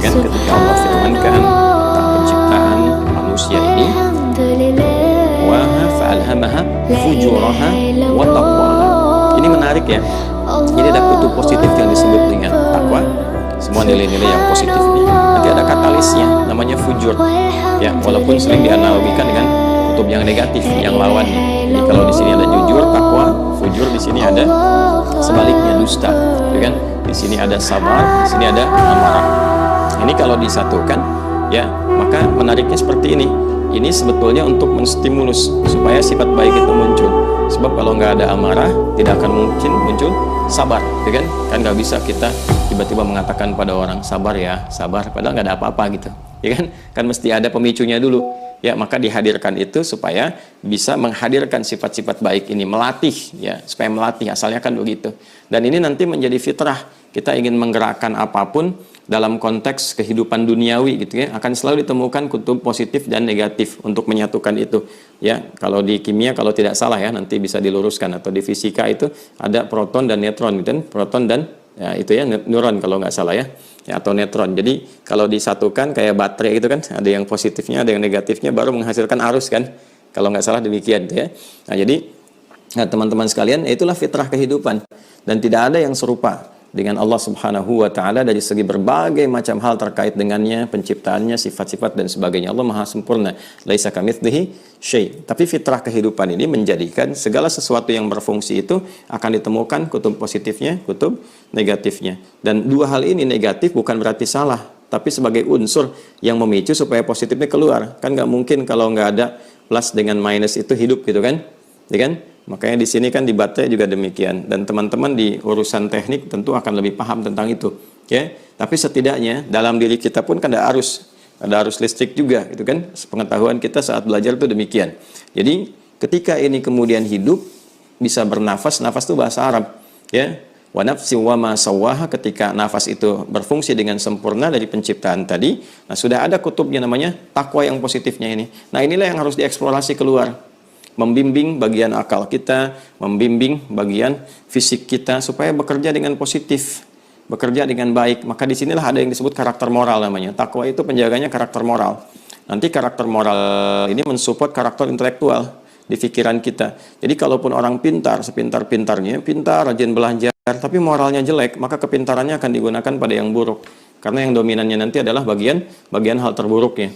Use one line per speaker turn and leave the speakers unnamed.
kan? Ketika Allah firmankan tentang penciptaan manusia ini, wa fa'alhamaha fujuraha wa taqwaha. Ini menarik ya. Jadi ada kutub positif yang disebut dengan takwa, semua nilai-nilai yang positif ini. Nanti ada katalisnya, namanya fujur. Ya, walaupun sering dianalogikan dengan kutub yang negatif, yang lawannya. Jadi kalau di sini ada jujur, takwa, fujur, di sini ada sebaliknya, dusta, ya kan? Di sini ada sabar, di sini ada amarah. Ini kalau disatukan, ya, maka menariknya seperti ini. Ini sebetulnya untuk menstimulus supaya sifat baik itu muncul. Sebab kalau nggak ada amarah, tidak akan mungkin muncul sabar, ya kan? Kan nggak bisa kita tiba-tiba mengatakan pada orang sabar ya, sabar, padahal nggak ada apa-apa gitu, ya kan? Kan mesti ada pemicunya dulu. Ya, maka dihadirkan itu supaya bisa menghadirkan sifat-sifat baik ini, melatih ya, supaya melatih, asalnya kan begitu. Dan ini nanti menjadi fitrah. Kita ingin menggerakkan apapun dalam konteks kehidupan duniawi gitu ya, akan selalu ditemukan kutub positif dan negatif untuk menyatukan itu. Ya, kalau di kimia kalau tidak salah ya, nanti bisa diluruskan, atau di fisika itu ada proton dan neutron gitu kan, proton dan ya itu ya neuron kalau nggak salah ya, atau neutron. Jadi kalau disatukan kayak baterai itu kan, ada yang positifnya, ada yang negatifnya, baru menghasilkan arus kan, kalau nggak salah demikian ya. Nah jadi teman-teman sekalian, itulah fitrah kehidupan, dan tidak ada yang serupa dengan Allah Subhanahu wa Ta'ala dari segi berbagai macam hal terkait dengannya, penciptaannya, sifat-sifat dan sebagainya. Allah Maha sempurna, laisa kamitslihi syai'. Tapi fitrah kehidupan ini menjadikan segala sesuatu yang berfungsi itu akan ditemukan kutub positifnya, kutub negatifnya. Dan dua hal ini negatif bukan berarti salah, tapi sebagai unsur yang memicu supaya positifnya keluar. Kan nggak mungkin kalau nggak ada plus dengan minus itu hidup gitu kan, ya kan? Makanya di sini kan di baterai juga demikian, dan teman-teman di urusan teknik tentu akan lebih paham tentang itu, ya. Tapi setidaknya dalam diri kita pun kan ada arus listrik juga, gitu kan? Pengetahuan kita saat belajar itu demikian. Jadi ketika ini kemudian hidup, bisa bernafas, nafas itu bahasa Arab, ya. Wa nafsi wa ma sawwaha, ketika nafas itu berfungsi dengan sempurna dari penciptaan tadi, nah sudah ada kutubnya namanya takwa yang positifnya ini. Nah inilah yang harus dieksplorasi keluar. Membimbing bagian akal kita, membimbing bagian fisik kita supaya bekerja dengan positif, bekerja dengan baik. Maka disinilah ada yang disebut karakter moral namanya. Takwa itu penjaganya karakter moral. Nanti karakter moral ini mensupport karakter intelektual di pikiran kita. Jadi kalaupun orang pintar, sepintar-pintarnya, pintar, rajin belajar, tapi moralnya jelek, maka kepintarannya akan digunakan pada yang buruk. Karena yang dominannya nanti adalah bagian hal terburuknya.